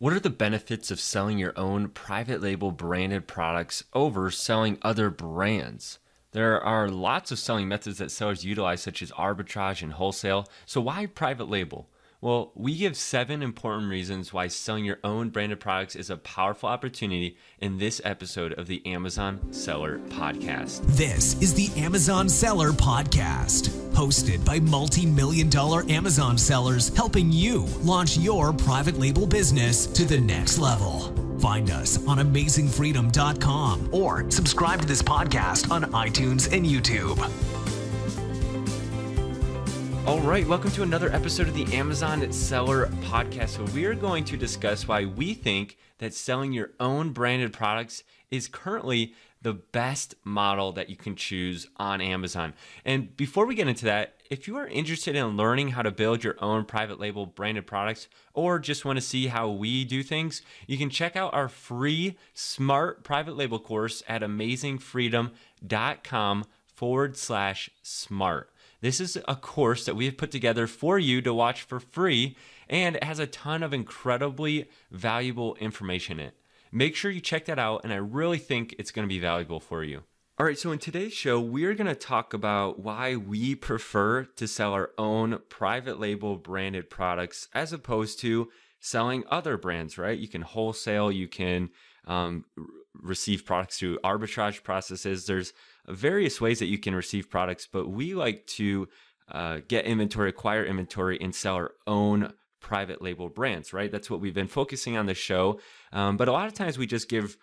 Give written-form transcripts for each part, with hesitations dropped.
What are the benefits of selling your own private label branded products over selling other brands? There are lots of selling methods that sellers utilize, such as arbitrage and wholesale. So, why private label? Well, we give 7 important reasons why selling your own branded products is a powerful opportunity in this episode of the Amazon Seller Podcast. This is the Amazon Seller Podcast, hosted by multi-million-dollar Amazon sellers helping you launch your private label business to the next level. Find us on amazingfreedom.com or subscribe to this podcast on iTunes and YouTube. All right, welcome to another episode of the Amazon Seller Podcast. So we are going to discuss why we think that selling your own branded products is currently the best model that you can choose on Amazon. And before we get into that, if you are interested in learning how to build your own private label branded products or just want to see how we do things, you can check out our free Smart private label course at amazingfreedom.com/smart. This is a course that we have put together for you to watch for free, and it has a ton of incredibly valuable information in it. Make sure you check that out, and I really think it's going to be valuable for you. All right, so in today's show, we're going to talk about why we prefer to sell our own private label branded products as opposed to selling other brands, right? You can wholesale, you can receive products through arbitrage processes. There's various ways that you can receive products, but we like to get inventory, acquire inventory, and sell our own private label brands, right? That's what we've been focusing on this show. But a lot of times we just give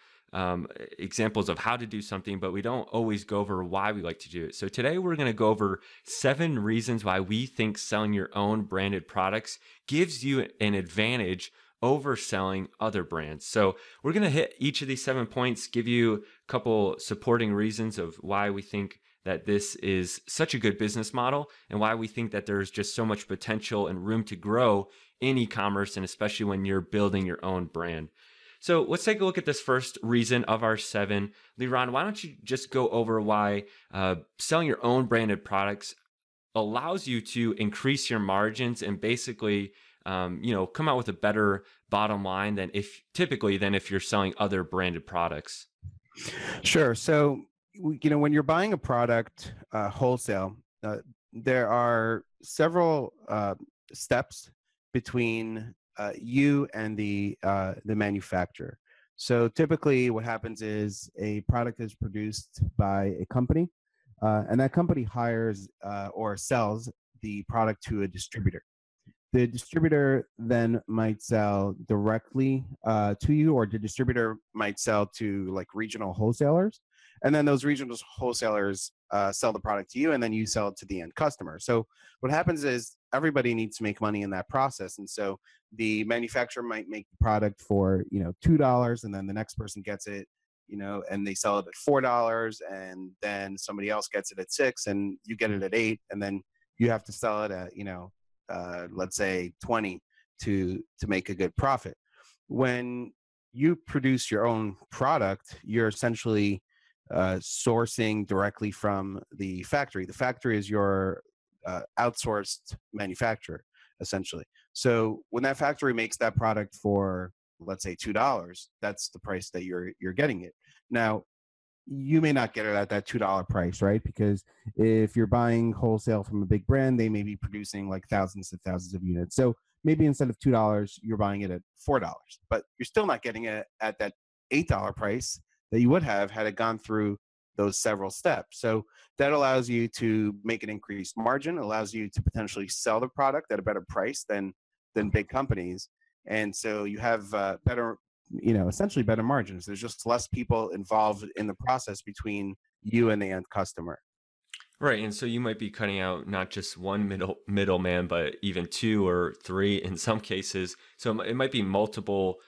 examples of how to do something, but we don't always go over why we like to do it. So today we're going to go over 7 reasons why we think selling your own branded products gives you an advantage over selling other brands. So we're going to hit each of these 7 points, give you a couple supporting reasons of why we think that this is such a good business model and why we think that there's just so much potential and room to grow in e-commerce, and especially when you're building your own brand. So let's take a look at this first reason of our 7. Liron, why don't you just go over why selling your own branded products allows you to increase your margins and basically come out with a better bottom line than if you're selling other branded products. Sure. So, when you're buying a product wholesale, there are several steps between you and the manufacturer. So typically what happens is a product is produced by a company, and that company hires or sells the product to a distributor. The distributor then might sell directly to you, or the distributor might sell to like regional wholesalers. And then those regional wholesalers sell the product to you, and then you sell it to the end customer. So what happens is everybody needs to make money in that process. And so the manufacturer might make the product for, $2, and then the next person gets it, and they sell it at $4, and then somebody else gets it at $6, and you get it at $8, and then you have to sell it at, let's say 20 to make a good profit. When you produce your own product, you're essentially sourcing directly from the factory. The factory is your outsourced manufacturer, essentially. So when that factory makes that product for, let's say $2, that's the price that you're getting it. Now, you may not get it at that $2 price, right? Because if you're buying wholesale from a big brand, they may be producing like thousands and thousands of units. So maybe instead of $2, you're buying it at $4, but you're still not getting it at that $8 price that you would have had it gone through those several steps. So that allows you to make an increased margin, allows you to potentially sell the product at a better price than big companies. And so you have better, essentially better margins. There's just less people involved in the process between you and the end customer. Right, and so you might be cutting out not just one middleman, but even 2 or 3 in some cases. So it might be multiple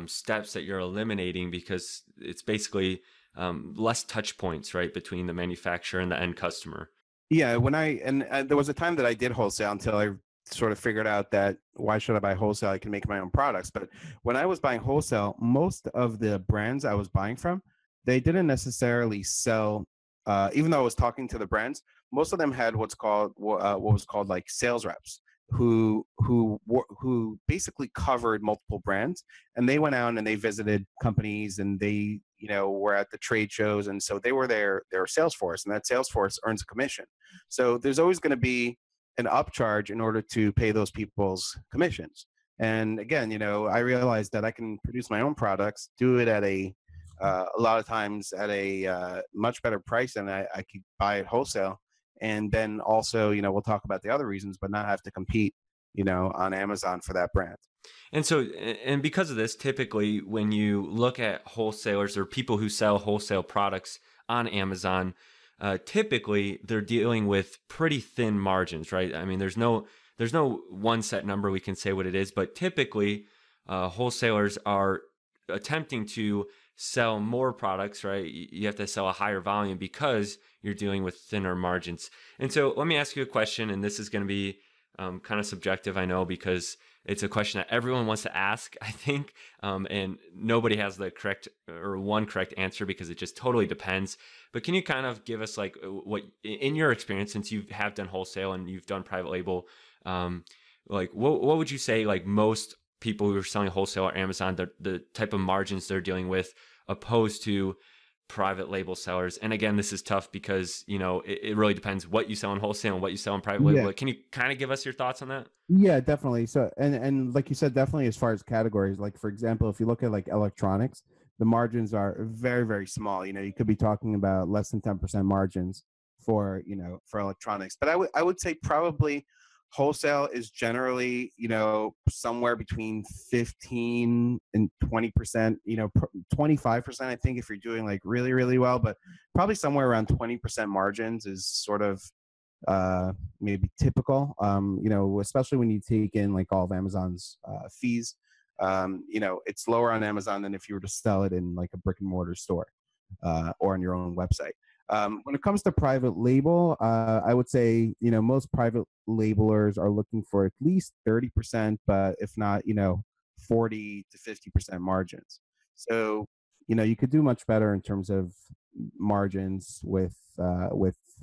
steps that you're eliminating because it's basically less touch points, right, between the manufacturer and the end customer. Yeah, there was a time that I did wholesale until I sort of figured out that why should I buy wholesale? I can make my own products. But when I was buying wholesale, most of the brands I was buying from, they didn't necessarily sell. Even though I was talking to the brands, most of them had what was called like sales reps. who basically covered multiple brands, and they went out and they visited companies, and they were at the trade shows, and so they were their sales force, and that sales force earns a commission. So there's always going to be an upcharge in order to pay those people's commissions. And again, I realized that I can produce my own products, do it at a lot of times at a much better price than I could buy at wholesale. And then also, we'll talk about the other reasons, but not have to compete, on Amazon for that brand. And so, and because of this, typically when you look at wholesalers or people who sell wholesale products on Amazon, typically they're dealing with pretty thin margins, right? I mean, there's no one set number we can say what it is, but typically wholesalers are attempting to sell more products, right? You have to sell a higher volume because you're dealing with thinner margins. And so let me ask you a question, and this is going to be kind of subjective, I know, because it's a question that everyone wants to ask, I think, and nobody has the correct or one correct answer because it just totally depends. But can you kind of give us like what, in your experience, since you have done wholesale and you've done private label, like what would you say like most people who are selling wholesale or Amazon, the type of margins they're dealing with opposed to private label sellers? And again, this is tough because, it really depends what you sell in wholesale and what you sell in private label. Can you kind of give us your thoughts on that? Yeah, definitely. So, and like you said, definitely as far as categories, like for example, if you look at like electronics, the margins are very, very small. You could be talking about less than 10% margins for electronics. But I would say probably wholesale is generally, somewhere between 15 and 20%, 25%, I think, if you're doing like really, really well, but probably somewhere around 20% margins is sort of maybe typical, especially when you take in like all of Amazon's fees. It's lower on Amazon than if you were to sell it in like a brick and mortar store or on your own website. When it comes to private label, I would say, most private labelers are looking for at least 30%, but if not, 40 to 50% margins. So, you could do much better in terms of margins with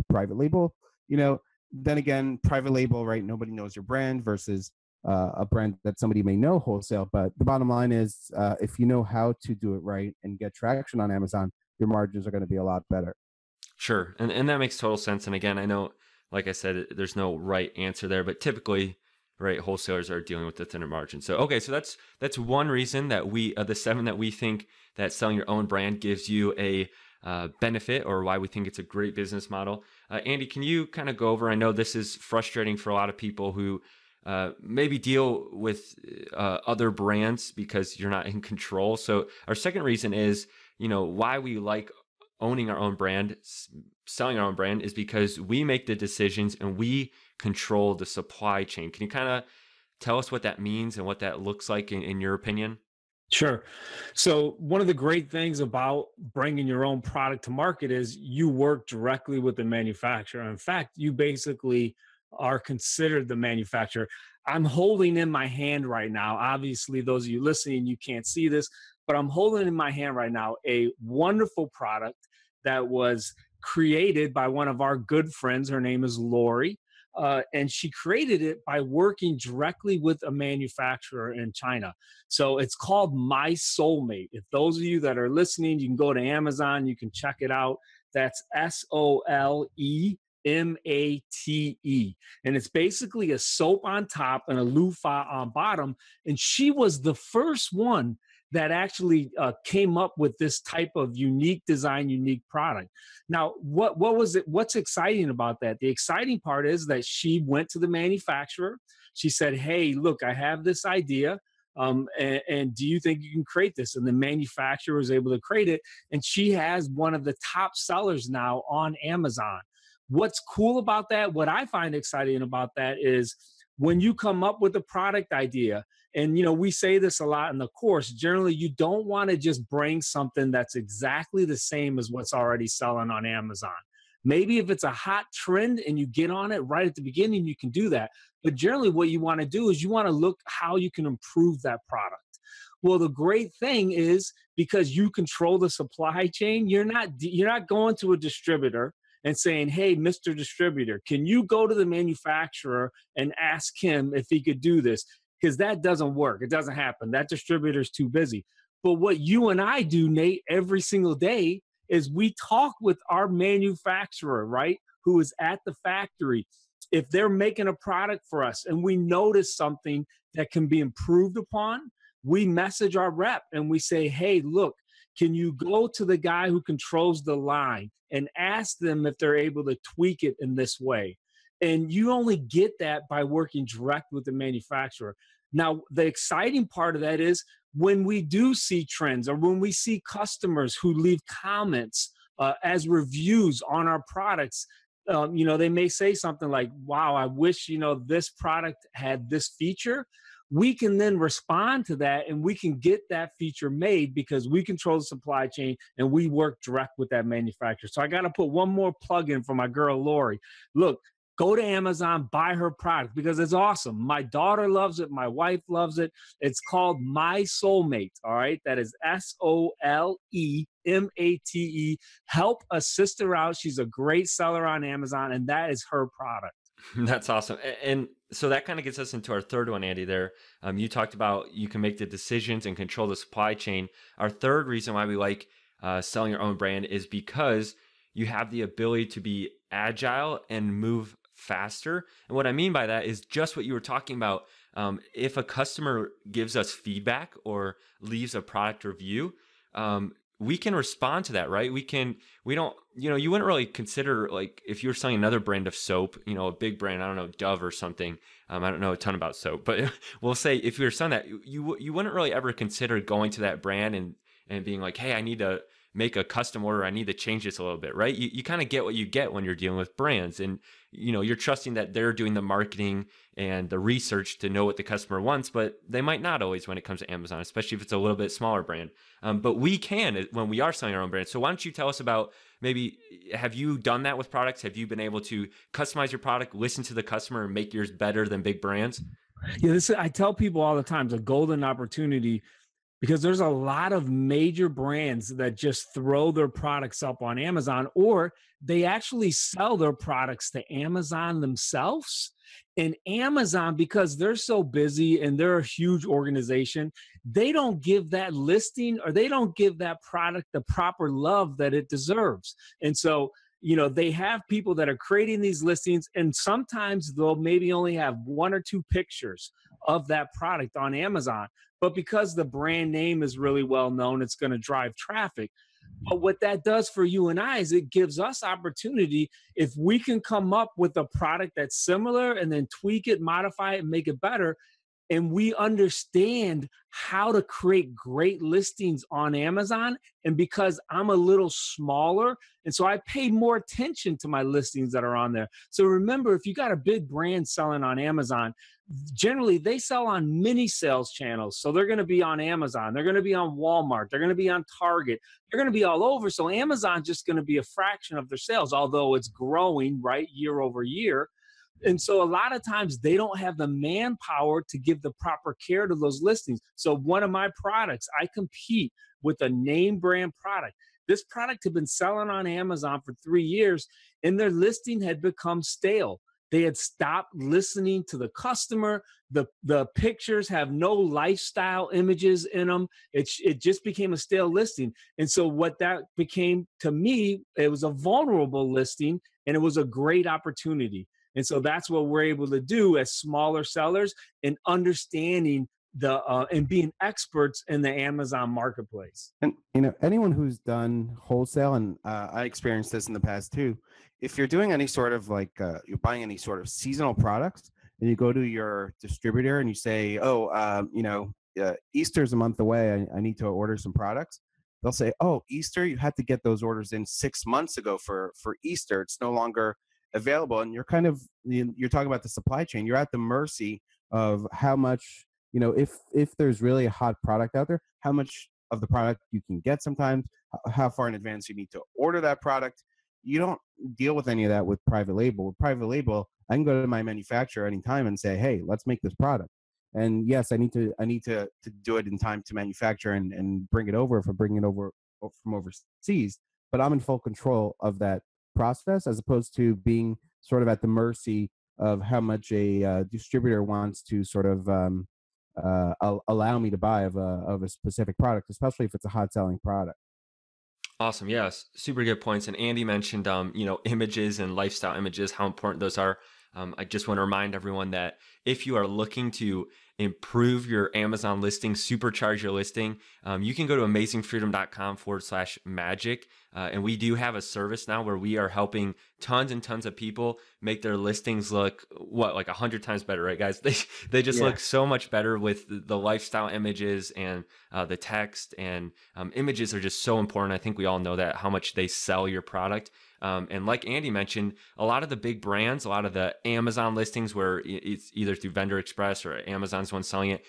private label. Then again, private label, right? Nobody knows your brand versus a brand that somebody may know wholesale. But the bottom line is, if you know how to do it right and get traction on Amazon, your margins are going to be a lot better. Sure. And that makes total sense. And again, I know, like I said, there's no right answer there, but typically, right, wholesalers are dealing with the thinner margin. So, okay, so that's one reason that the 7 that we think that selling your own brand gives you a benefit, or why we think it's a great business model. Andy, can you kind of go over, I know this is frustrating for a lot of people who maybe deal with other brands because you're not in control. So our second reason is, why we like owning our own brand, selling our own brand, is because we make the decisions and we control the supply chain. Can you kind of tell us what that means and what that looks like in your opinion? Sure. So one of the great things about bringing your own product to market is you work directly with the manufacturer. In fact, you basically are considered the manufacturer. I'm holding in my hand right now. Obviously, those of you listening, you can't see this, but I'm holding in my hand right now a wonderful product that was created by one of our good friends. Her name is Lori. And she created it by working directly with a manufacturer in China. So it's called My Soulmate. If those of you that are listening, you can go to Amazon, you can check it out. That's SOLEMATE. And it's basically a soap on top and a loofah on bottom. And she was the first one that actually came up with this type of unique design, unique product. Now, what was it? What's exciting about that? The exciting part is that she went to the manufacturer. She said, "Hey, look, I have this idea. And do you think you can create this?" And the manufacturer was able to create it. And she has one of the top sellers now on Amazon. What's cool about that, what I find exciting about that, is when you come up with a product idea, and we say this a lot in the course, generally you don't want to just bring something that's exactly the same as what's already selling on Amazon. Maybe if it's a hot trend and you get on it right at the beginning, you can do that. But generally what you want to do is you want to look how you can improve that product. Well, the great thing is, because you control the supply chain, you're not going to a distributor and saying, hey, Mr. Distributor, can you go to the manufacturer and ask him if he could do this? Because that doesn't work. It doesn't happen. That distributor's too busy. But what you and I do, Nate, every single day is we talk with our manufacturer, right? Who is at the factory. If they're making a product for us and we notice something that can be improved upon, we message our rep and we say, hey, look, can you go to the guy who controls the line and ask them if they're able to tweak it in this way? And you only get that by working direct with the manufacturer. Now, the exciting part of that is when we do see trends or when we see customers who leave comments as reviews on our products, they may say something like, wow, I wish, this product had this feature. We can then respond to that and we can get that feature made because we control the supply chain and we work direct with that manufacturer. So I got to put one more plug in for my girl, Lori. Look, go to Amazon, buy her product because it's awesome. My daughter loves it. My wife loves it. It's called My Soulmate. All right. That is SOLEMATE. Help a sister out. She's a great seller on Amazon, and that is her product. That's awesome. And so that kind of gets us into our third one, Andy, there. You talked about you can make the decisions and control the supply chain. Our third reason why we like selling your own brand is because you have the ability to be agile and move faster. And what I mean by that is just what you were talking about. If a customer gives us feedback or leaves a product review, we can respond to that, right? We don't, you wouldn't really consider, like, if you're selling another brand of soap, a big brand, I don't know, Dove or something. I don't know a ton about soap, but we'll say if you're selling that, you wouldn't really ever consider going to that brand and being like, hey, I need to make a custom order. I need to change this a little bit, right? You kind of get what you get when you're dealing with brands, and you're trusting that they're doing the marketing and the research to know what the customer wants, but they might not always when it comes to Amazon, especially if it's a little bit smaller brand. But we can when we are selling our own brand. So why don't you tell us about, maybe, have you done that with products? Have you been able to customize your product, listen to the customer, and make yours better than big brands? Yeah, I tell people all the time, it's a golden opportunity because there's a lot of major brands that just throw their products up on Amazon, or they actually sell their products to Amazon themselves. And Amazon, because they're so busy and they're a huge organization, they don't give that listing or they don't give that product the proper love that it deserves. And so, they have people that are creating these listings, and sometimes they'll maybe only have one or two pictures of that product on Amazon. But because the brand name is really well known, it's going to drive traffic. But what that does for you and I is it gives us opportunity. If we can come up with a product that's similar and then tweak it, modify it, and make it better, and we understand how to create great listings on Amazon. And because I'm a little smaller, and so I pay more attention to my listings that are on there. So remember, if you got a big brand selling on Amazon, generally they sell on mini sales channels. So they're going to be on Amazon, they're going to be on Walmart, they're going to be on Target, they're going to be all over. So Amazon's just going to be a fraction of their sales, although it's growing, right, year over year. And so a lot of times they don't have the manpower to give the proper care to those listings. So one of my products, I compete with a name brand product. This product had been selling on Amazon for 3 years and their listing had become stale. They had stopped listening to the customer. The pictures have no lifestyle images in them. It just became a stale listing. And so what that became to me, it was a vulnerable listing and it was a great opportunity. And so that's what we're able to do as smaller sellers and understanding and being experts in the Amazon marketplace. And anyone who's done wholesale, and I experienced this in the past too. If you're doing any sort of you're buying any sort of seasonal products, and you go to your distributor and you say, Easter's a month away. I need to order some products. They'll say, oh, Easter, you had to get those orders in 6 months ago for Easter. It's no longer available. And you're you're talking about the supply chain. You're at the mercy of how much, if there's really a hot product out there, how much of the product you can get sometimes, how far in advance you need to order that product. You don't deal with any of that with private label. With private label, I can go to my manufacturer anytime and say, hey, let's make this product. And yes, I need to do it in time to manufacture and bring it over if I'm bringing it over from overseas, but I'm in full control of that process, as opposed to being sort of at the mercy of how much a distributor wants to sort of allow me to buy of a specific product, especially if it's a hot selling product. Awesome. Yes. Super good points. And Andy mentioned, images and lifestyle images, how important those are. I just want to remind everyone that if you are looking to improve your Amazon listing, supercharge your listing, you can go to amazingfreedom.com/magic. And we do have a service now where we are helping tons and tons of people make their listings look like 100 times better, right, guys? They just Yeah. look so much better with the lifestyle images and the text, and images are just so important. I think we all know that, how much they sell your product. And like Andy mentioned, a lot of the big brands, a lot of the Amazon listings where it's either through Vendor Express or Amazon's one selling it,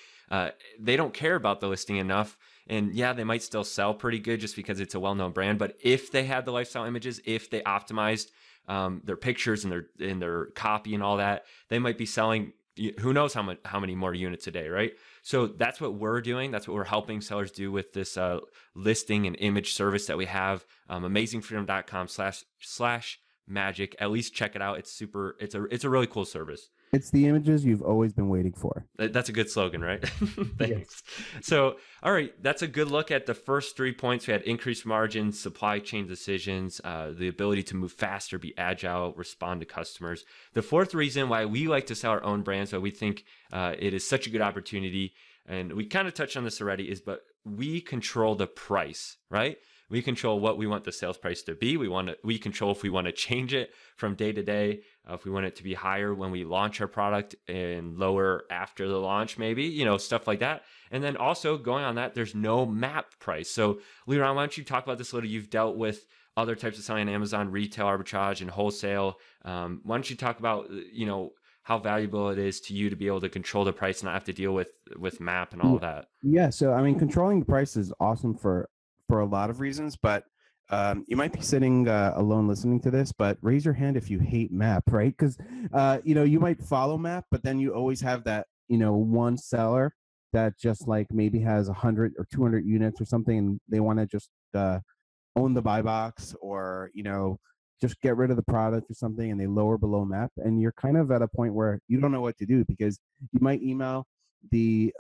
they don't care about the listing enough. And yeah, they might still sell pretty good just because it's a well-known brand. But if they had the lifestyle images, if they optimized their pictures and their copy and all that, they might be selling who knows how many more units a day, right? So that's what we're doing. That's what we're helping sellers do with this listing and image service that we have. Amazingfreedom.com/magic. At least check it out. It's super. It's a really cool service. It's the images you've always been waiting for. That's a good slogan, right? Thanks. Yes. So, all right, that's a good look at the first 3 points. We had increased margins, supply chain decisions, the ability to move faster, be agile, respond to customers. The fourth reason why we like to sell our own brands, why we think it is such a good opportunity, and we kind of touched on this already, but we control the price, right? We control what we want the sales price to be. We control if we want to change it from day to day, if we want it to be higher when we launch our product and lower after the launch, maybe, stuff like that. And then also going on that, there's no map price. So Leron, why don't you talk about this a little? You've dealt with other types of selling on Amazon, retail arbitrage and wholesale. Why don't you talk about, how valuable it is to you to be able to control the price and not have to deal with map and all of that? Yeah. So, I mean, controlling the price is awesome for a lot of reasons, but you might be sitting alone listening to this, but raise your hand if you hate map, right? Because you might follow map, but then you always have that one seller that just like maybe has 100 or 200 units or something, and they want to just own the buy box, or just get rid of the product or something, and they lower below map, and you're kind of at a point where you don't know what to do, because you might email the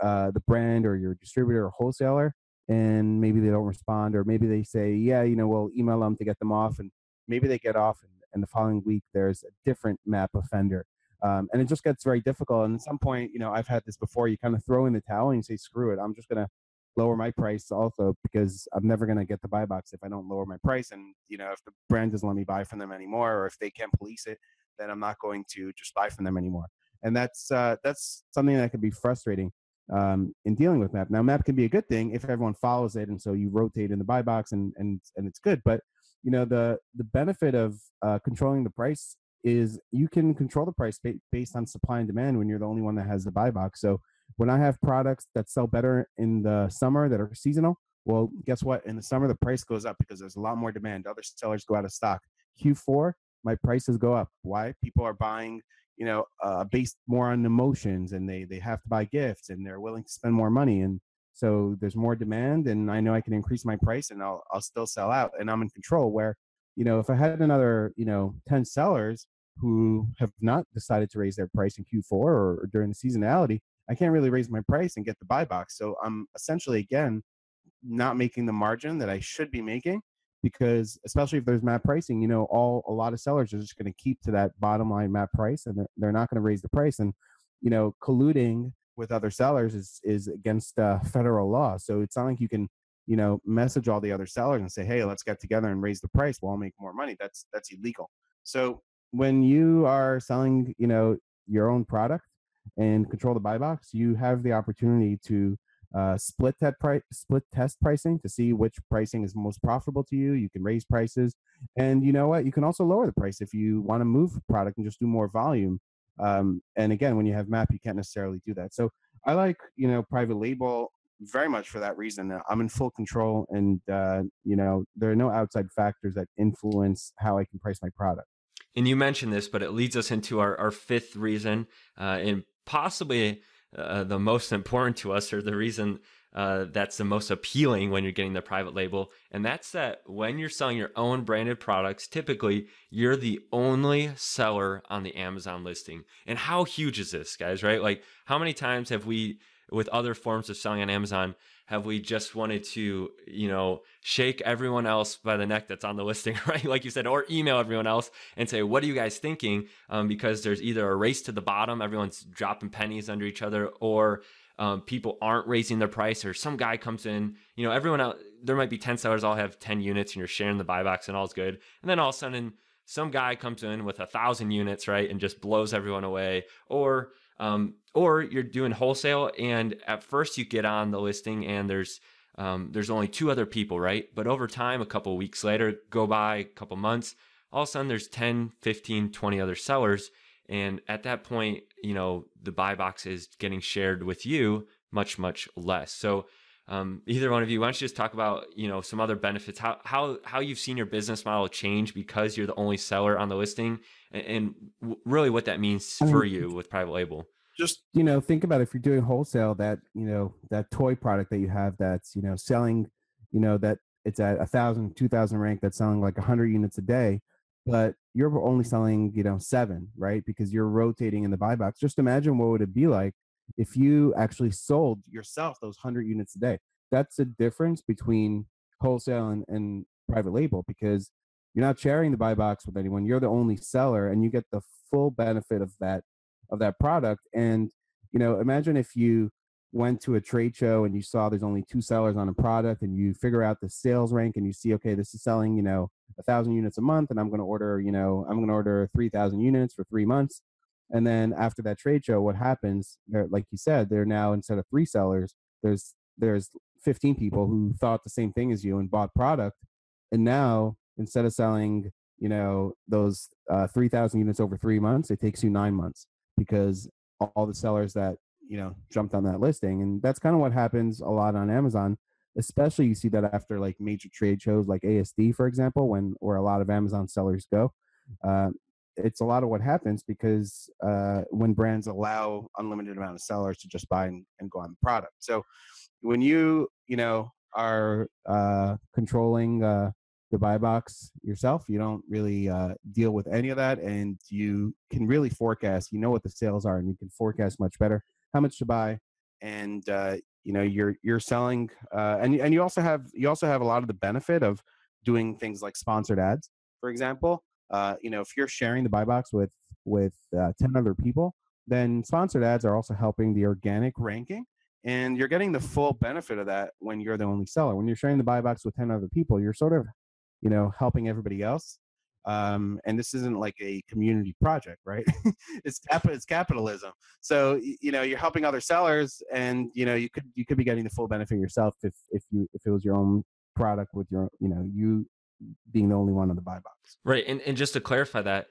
brand or your distributor or wholesaler, and maybe they don't respond, or maybe they say, yeah, we'll email them to get them off, and maybe they get off, and the following week there's a different map offender. And it just gets very difficult. And at some point, I've had this before, you kind of throw in the towel and you say, screw it, I'm just going to lower my price also, because I'm never going to get the buy box if I don't lower my price. And, if the brand doesn't let me buy from them anymore, or if they can't police it, then I'm not going to just buy from them anymore. And that's something that could be frustrating in dealing with map. Now, map can be a good thing if everyone follows it, and so you rotate in the buy box, and it's good. But the benefit of controlling the price is you can control the price based on supply and demand when you're the only one that has the buy box. So when I have products that sell better in the summer that are seasonal, well, guess what? In the summer, the price goes up because there's a lot more demand. Other sellers go out of stock. Q4, my prices go up. Why? People are buying based more on emotions, and they have to buy gifts, and they're willing to spend more money. And so there's more demand, and I know I can increase my price, and I'll still sell out, and I'm in control. Where, if I had another, 10 sellers who have not decided to raise their price in Q4 or during the seasonality, I can't really raise my price and get the buy box. So I'm essentially, again, not making the margin that I should be making, because especially if there's map pricing, a lot of sellers are just going to keep to that bottom line map price, and they're not going to raise the price. And colluding with other sellers is against federal law. So it's not like you can message all the other sellers and say, hey, let's get together and raise the price, we'll all make more money. That's illegal. So when you are selling your own product and control the buy box, you have the opportunity to split test pricing to see which pricing is most profitable to you. You can raise prices, and you know what? You can also lower the price if you want to move product and just do more volume. And again, when you have map, you can't necessarily do that. So I like private label very much for that reason. I'm in full control, and there are no outside factors that influence how I can price my product. And you mentioned this, but it leads us into our fifth reason, and possibly the most important to us, or the reason that's the most appealing when you're getting the private label. And that's that when you're selling your own branded products, typically you're the only seller on the Amazon listing. And how huge is this, guys, right? Like, how many times have we, with other forms of selling on Amazon, have we just wanted to, shake everyone else by the neck that's on the listing, right? Like you said, or email everyone else and say, what are you guys thinking? Because there's either a race to the bottom, everyone's dropping pennies under each other, or people aren't raising their price, or some guy comes in, everyone else, there might be 10 sellers, all have 10 units and you're sharing the buy box and all's good. And then all of a sudden some guy comes in with 1,000 units, right? And just blows everyone away. Or you're doing wholesale and at first you get on the listing and there's only 2 other people, right? But over time, a couple of weeks later, go by a couple months, all of a sudden there's 10, 15, 20 other sellers. And at that point, the buy box is getting shared with you much, much less. So either one of you, why don't you just talk about, some other benefits, how you've seen your business model change because you're the only seller on the listing, and really what that means for you with private label. Just, think about if you're doing wholesale, that, that toy product that you have that's, selling, that it's at 1,000, 2,000 rank, that's selling like 100 units a day, but you're only selling, 7, right? Because you're rotating in the buy box. Just imagine what would it be like if you actually sold yourself those 100 units a day. That's the difference between wholesale and private label, because you're not sharing the buy box with anyone. You're the only seller and you get the full benefit of that product. And imagine if you went to a trade show and you saw there's only 2 sellers on a product, and you figure out the sales rank and you see, okay, this is selling 1,000 units a month, and I'm going to order 3,000 units for 3 months. And then after that trade show, what happens, like you said, they're now, instead of 3 sellers, there's 15 people who thought the same thing as you and bought product. And now, instead of selling those 3,000 units over 3 months, it takes you 9 months, because all the sellers that jumped on that listing. And that's kind of what happens a lot on Amazon. Especially you see that after like major trade shows like ASD, for example, where a lot of Amazon sellers go. It's a lot of what happens because when brands allow unlimited amount of sellers to just buy and go on the product. So when you are controlling the buy box yourself, you don't really deal with any of that, and you can really forecast. What the sales are, and you can forecast much better how much to buy, and you're selling, and you also have a lot of the benefit of doing things like sponsored ads, for example. If you're sharing the buy box with 10 other people, then sponsored ads are also helping the organic ranking. And you're getting the full benefit of that when you're the only seller. When you're sharing the buy box with 10 other people, you're sort of, helping everybody else. And this isn't like a community project, right? It's capitalism. So, you're helping other sellers, and, you could be getting the full benefit yourself if it was your own product with your, you being the only one on the buy box. Right. And just to clarify that,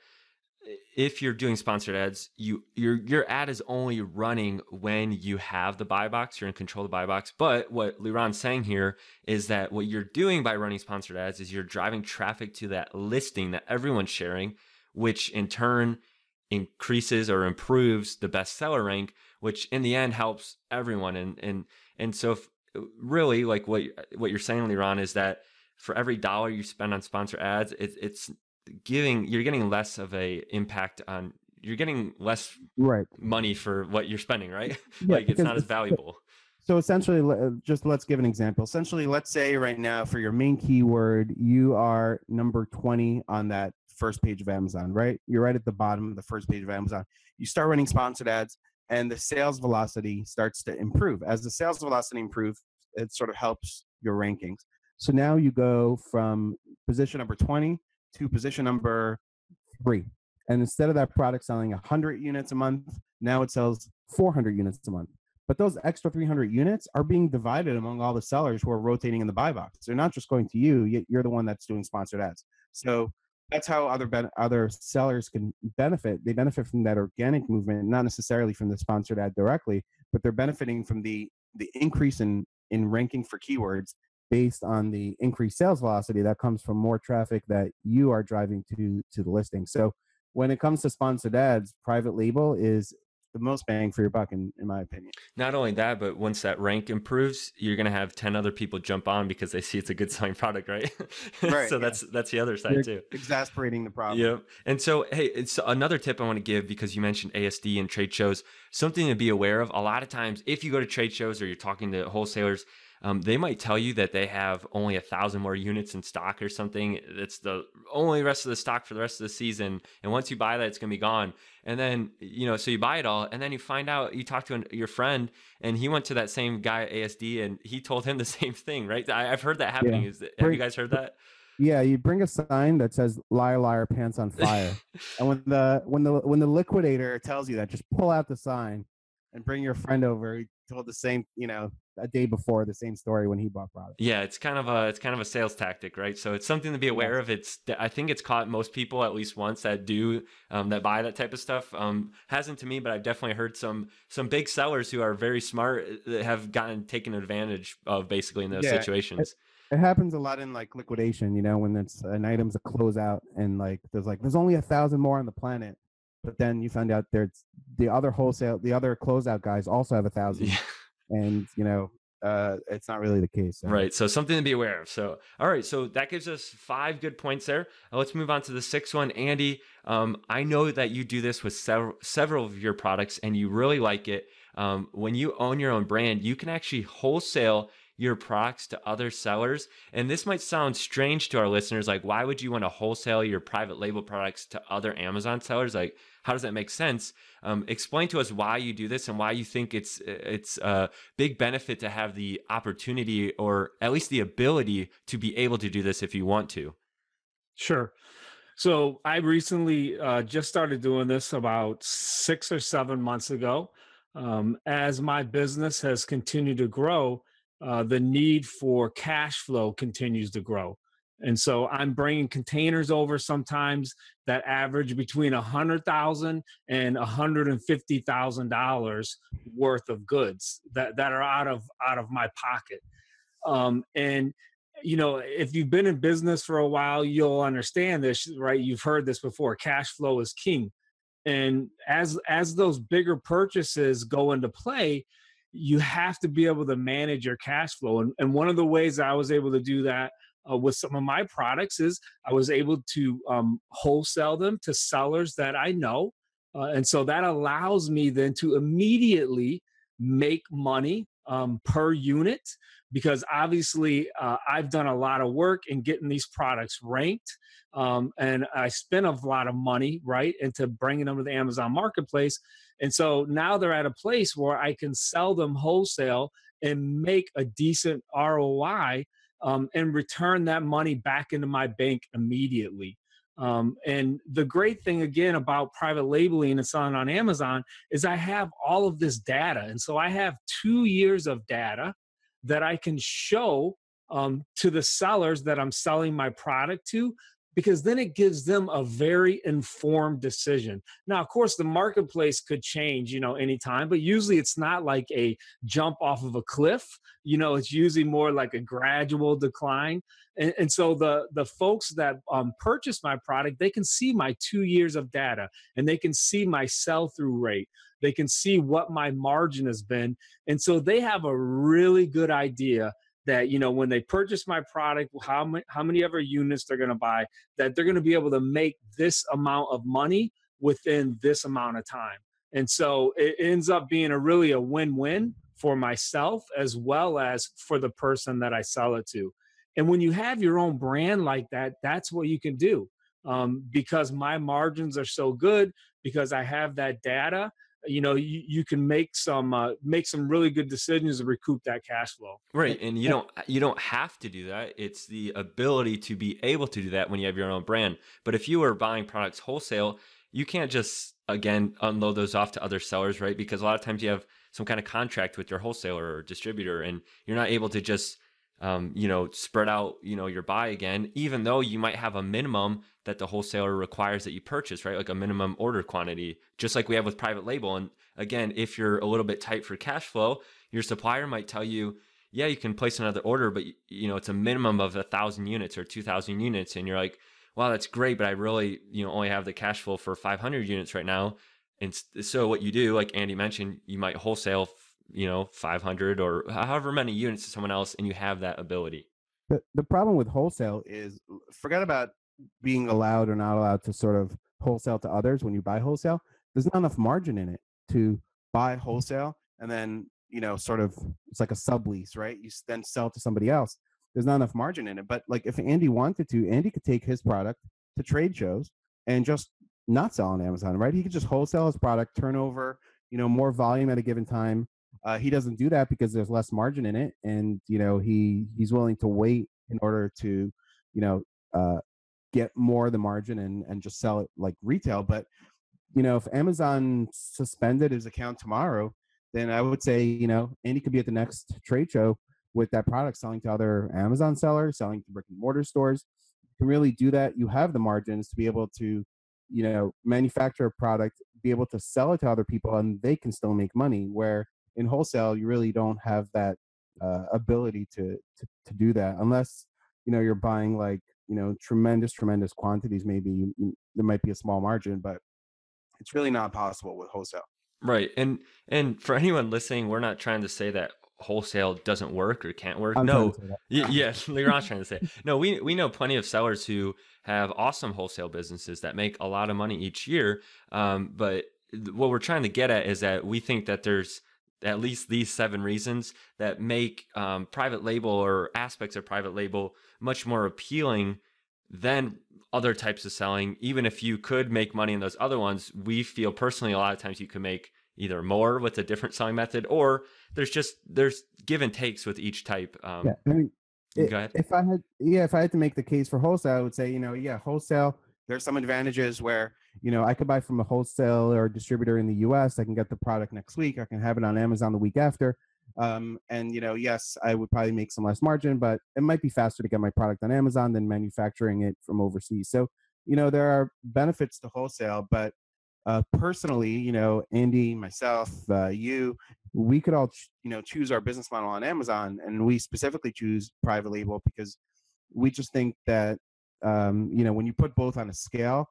if you're doing sponsored ads, your ad is only running when you have the buy box, you're in control of the buy box. But what Liron's saying here is that what you're doing by running sponsored ads is you're driving traffic to that listing that everyone's sharing, which in turn increases or improves the bestseller rank, which in the end helps everyone. And so really, like what you're saying, Liron, is that for every dollar you spend on sponsored ads, you're getting less of a impact on, you're getting less money for what you're spending, right? Yeah, like it's not as valuable. So essentially, just let's give an example. Essentially, let's say right now for your main keyword, you are number 20 on that first page of Amazon, right? You're right at the bottom of the first page of Amazon. You start running sponsored ads and the sales velocity starts to improve. As the sales velocity improves, it sort of helps your rankings. So now you go from position number 20 to position number 3. And instead of that product selling 100 units a month, now it sells 400 units a month. But those extra 300 units are being divided among all the sellers who are rotating in the buy box. They're not just going to you, yet you're the one that's doing sponsored ads. So that's how other sellers can benefit. They benefit from that organic movement, not necessarily from the sponsored ad directly, but they're benefiting from the increase in ranking for keywords based on the increased sales velocity that comes from more traffic that you are driving to the listing. So when it comes to sponsored ads, private label is the most bang for your buck, in my opinion. Not only that, but once that rank improves, you're going to have 10 other people jump on because they see it's a good selling product, right? Right. So Yeah. that's the other side You're too. Exasperating the problem. Yep. And so, hey, it's another tip I want to give because you mentioned ASD and trade shows. Something to be aware of. A lot of times, if you go to trade shows or you're talking to wholesalers, they might tell you that they have only 1,000 more units in stock or something. It's the only rest of the stock for the rest of the season. And once you buy that, it's going to be gone. And then, so you buy it all, and then you find out, you talk to your friend, and he went to that same guy at ASD, and he told him the same thing, right? I've heard that happening. Yeah. Have you guys heard that? Yeah, you bring a sign that says "Liar, liar, pants on fire," and when the liquidator tells you that, just pull out the sign and bring your friend over. He told the same, a day before, the same story when he bought product. Yeah, it's kind of a sales tactic, right? So it's something to be aware of. I think it's caught most people at least once that do that buy that type of stuff. Hasn't to me, but I've definitely heard some big sellers who are very smart that have taken advantage of basically in those situations. It happens a lot in like liquidation, when it's an item's a closeout and there's only 1,000 more on the planet, but then you find out there's the other closeout guys also have 1,000, and it's not really the case. So. Right. So something to be aware of. So, all right. So that gives us 5 good points there. Let's move on to the 6th one. Andy, I know that you do this with several of your products and you really like it. When you own your own brand, you can actually wholesale your products to other sellers. And this might sound strange to our listeners. Like, why would you want to wholesale your private label products to other Amazon sellers? Like, how does that make sense? Explain to us why you do this and why you think it's a big benefit to have the opportunity or at least the ability to be able to do this if you want to. Sure. So I recently just started doing this about 6 or 7 months ago. As my business has continued to grow, the need for cash flow continues to grow. And so I'm bringing containers over sometimes that average between $100,000 and $150,000 worth of goods that are out of my pocket. And if you've been in business for a while, you'll understand this, right? You've heard this before. Cash flow is king. And as those bigger purchases go into play, you have to be able to manage your cash flow. And one of the ways I was able to do that with some of my products is I was able to wholesale them to sellers that I know. And so that allows me then to immediately make money per unit, because obviously I've done a lot of work in getting these products ranked. And I spent a lot of money, right, into bringing them to the Amazon marketplace. And so now they're at a place where I can sell them wholesale and make a decent ROI and return that money back into my bank immediately. And the great thing, again, about private labeling and selling on Amazon is I have all of this data. And so I have 2 years of data that I can show to the sellers that I'm selling my product to, because then it gives them a very informed decision. Now, of course, the marketplace could change, anytime, but usually it's not like a jump off of a cliff. It's usually more like a gradual decline. And so the folks that purchase my product, they can see my 2 years of data and they can see my sell-through rate. They can see what my margin has been. And so they have a really good idea that, when they purchase my product, how many ever units they're going to buy, that they're going to be able to make this amount of money within this amount of time. And so it ends up being a win-win for myself as well as for the person that I sell it to. And when you have your own brand like that, that's what you can do. Because my margins are so good, because I have that data, you can make some really good decisions to recoup that cash flow. Right. And you don't have to do that. It's the ability to be able to do that when you have your own brand. But if you are buying products wholesale, you can't just, again, unload those off to other sellers, right? Because a lot of times you have some kind of contract with your wholesaler or distributor, and you're not able to just spread out, your buy again, even though you might have a minimum that the wholesaler requires that you purchase, right? Like a minimum order quantity, just like we have with private label. And again, if you're a little bit tight for cash flow, your supplier might tell you, yeah, you can place another order, but it's a minimum of 1,000 units or 2,000 units. And you're like, wow, that's great, but I really, only have the cash flow for 500 units right now. And so what you do, like Andy mentioned, you might wholesale, 500 or however many units to someone else, and you have that ability. The problem with wholesale is, Forget about being allowed or not allowed to sort of wholesale to others. When you buy wholesale, there's not enough margin in it to buy wholesale and then, sort of, it's like a sublease, right? You then sell to somebody else. there's not enough margin in it. But like if Andy wanted to, Andy could take his product to trade shows and just not sell on Amazon, right? He could just wholesale his product, turn over, more volume at a given time. He doesn't do that because there's less margin in it, and he's willing to wait in order to, you know, uh, get more of the margin and just sell it like retail. But if Amazon suspended his account tomorrow, then I would say, Andy could be at the next trade show with that product, selling to other Amazon sellers, selling to brick and mortar stores. You can really do that. You have the margins to be able to, manufacture a product, be able to sell it to other people, and they can still make money. Where in wholesale, you really don't have that ability to do that unless, you're buying like, tremendous quantities. Maybe there might be a small margin, but It's really not possible with wholesale. Right. And for anyone listening, we're not trying to say that wholesale doesn't work or can't work. I'm trying No. to say that. Yes, Leron's trying to say. No, we know plenty of sellers who have awesome wholesale businesses that make a lot of money each year. But what we're trying to get at is that we think that there's at least these 7 reasons that make private label or aspects of private label much more appealing than other types of selling. Even if you could make money in those other ones, we feel personally a lot of times you can make either more with a different selling method, or there's give and takes with each type. Yeah, I mean, Go ahead. if I had to make the case for wholesale, I would say, wholesale. There's some advantages where, I could buy from a wholesale or distributor in the U.S. I can get the product next week. I can have it on Amazon the week after. And yes, I would probably make some less margin, but it might be faster to get my product on Amazon than manufacturing it from overseas. So, there are benefits to wholesale, but personally, Andy, myself, we could all, choose our business model on Amazon, and we specifically choose private label because we just think that, when you put both on a scale,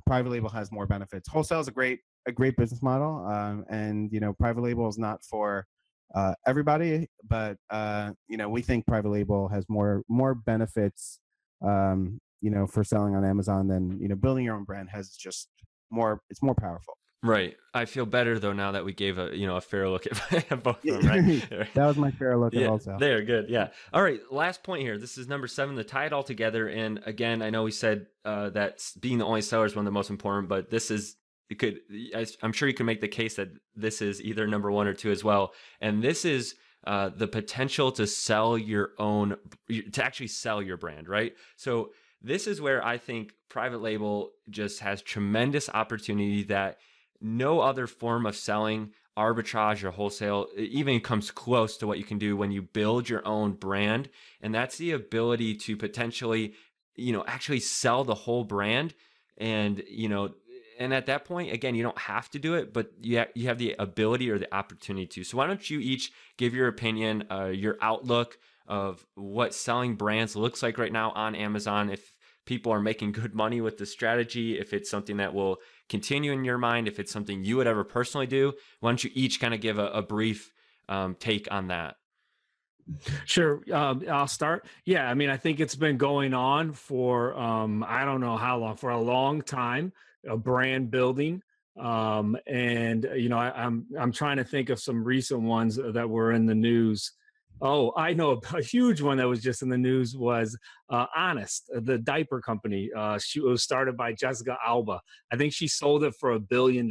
private label has more benefits. Wholesale is a great business model, and private label is not for everybody, but we think private label has more benefits, for selling on Amazon than building your own brand has just more. It's more powerful. Right. I feel better though now that we gave a fair look at both of them, right? That was my fair look at wholesale. There, good. Yeah. All right. Last point here. This is number 7 to tie it all together. And again, I know we said that being the only seller is one of the most important, but this is I'm sure you can make the case that this is either number 1 or 2 as well. And this is the potential to actually sell your brand, right? So this is where I think private label just has tremendous opportunity that no other form of selling, arbitrage or wholesale, even comes close to what you can do when you build your own brand. And that's the ability to potentially, actually sell the whole brand. And, and at that point, again, you don't have to do it, but you have the ability or the opportunity to. So why don't you each give your opinion, your outlook of what selling brands looks like right now on Amazon, if people are making good money with the strategy, if it's something that will continue in your mind, if it's something you would ever personally do. Why don't you each kind of give a brief take on that? Sure. I'll start. Yeah. I mean, I think it's been going on for, I don't know how long, for a long time, brand building. And I'm trying to think of some recent ones that were in the news. Oh, I know a huge one that was just in the news was Honest, the diaper company. She was started by Jessica Alba. I think she sold it for $1 billion.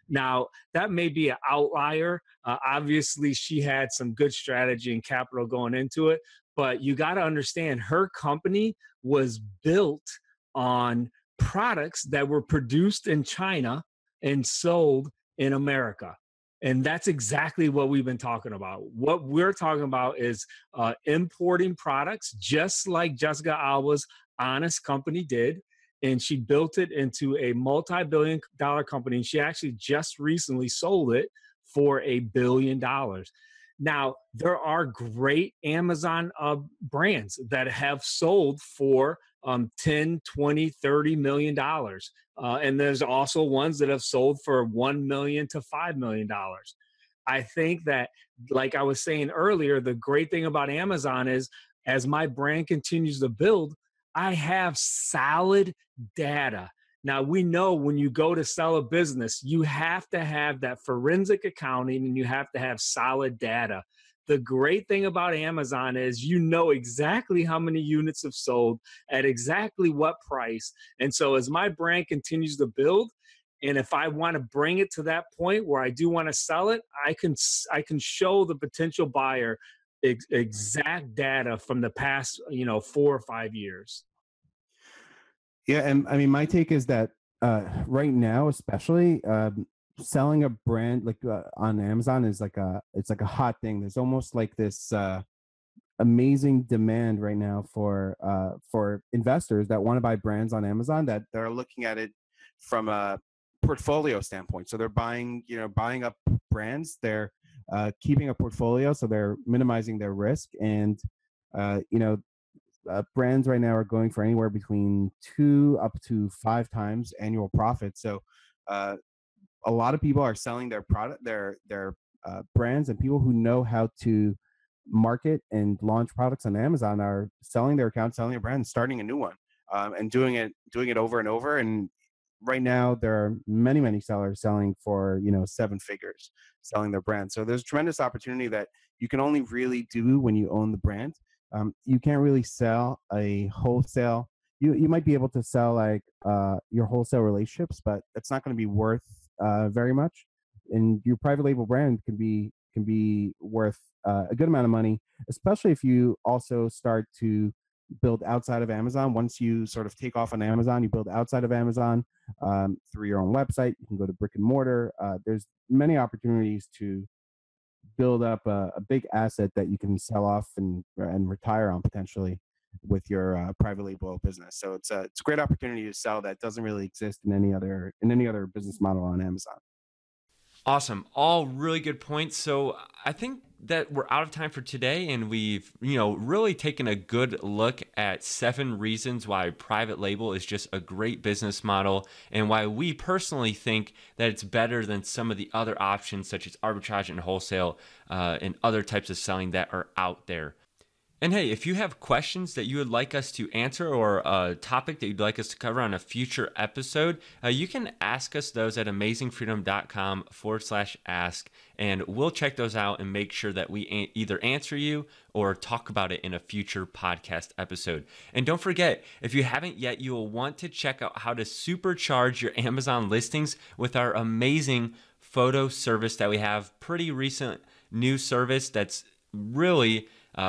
Now, that may be an outlier. Obviously, she had some good strategy and capital going into it, but you got to understand her company was built on products that were produced in China and sold in America. And that's exactly what we've been talking about. What we're talking about is importing products, just like Jessica Alba's Honest company did. And she built it into a multi-billion-dollar company. And she actually just recently sold it for $1 billion. Now, there are great Amazon brands that have sold for 10, 20, 30 million dollars. And there's also ones that have sold for 1 million to $5 million. I think that, like I was saying earlier, the great thing about Amazon is as my brand continues to build, I have solid data. Now, we know when you go to sell a business, you have to have that forensic accounting and you have to have solid data. The great thing about Amazon is you know exactly how many units have sold at exactly what price. And so as my brand continues to build, and if I want to bring it to that point where I do want to sell it, I can show the potential buyer exact data from the past, 4 or 5 years. Yeah, and I mean, my take is that right now, especially selling a brand like on Amazon is it's like a hot thing. There's almost like this amazing demand right now for investors that want to buy brands on Amazon that They're looking at it from a portfolio standpoint. So they're buying up brands. They're keeping a portfolio, so they're minimizing their risk. And brands right now are going for anywhere between 2 up to 5 times annual profit. So a lot of people are selling their product, their brands, and people who know how to market and launch products on Amazon are selling their account, selling their brand, starting a new one, and doing it over and over. And right now there are many sellers selling for 7 figures selling their brand. So there's tremendous opportunity that you can only really do when you own the brand. You can't really sell a wholesale. You might be able to sell like your wholesale relationships, but it's not going to be worth very much. And your private label brand can be worth a good amount of money, especially if you also start to build outside of Amazon. Once you sort of take off on Amazon, you build outside of Amazon through your own website. You can go to brick and mortar. There's many opportunities to build up a big asset that you can sell off and retire on potentially with your private label business. So it's a great opportunity to sell that doesn't really exist in any other business model on Amazon. Awesome. All really good points. So I think that we're out of time for today, and we've, really taken a good look at 7 reasons why private label is just a great business model and why we personally think that it's better than some of the other options such as arbitrage and wholesale and other types of selling that are out there. And hey, if you have questions that you would like us to answer or a topic that you'd like us to cover on a future episode, you can ask us those at amazingfreedom.com/ask, and we'll check those out and make sure that we either answer you or talk about it in a future podcast episode. And don't forget, if you haven't yet, you will want to check out how to supercharge your Amazon listings with our amazing photo service that we have. Pretty recent new service that's really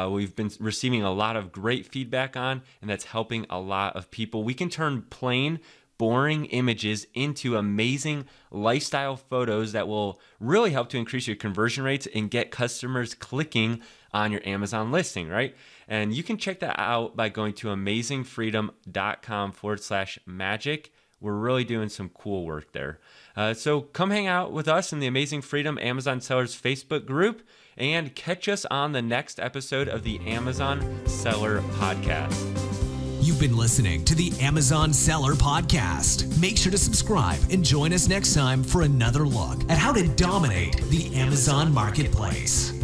we've been receiving a lot of great feedback on, and that's helping a lot of people. We can turn plain, boring images into amazing lifestyle photos that will really help to increase your conversion rates and get customers clicking on your Amazon listing, right? And you can check that out by going to amazingfreedom.com/magic. We're really doing some cool work there. So come hang out with us in the Amazing Freedom Amazon Sellers Facebook group and catch us on the next episode of the Amazon Seller Podcast. You've been listening to the Amazon Seller Podcast. Make sure to subscribe and join us next time for another look at how to dominate the Amazon marketplace.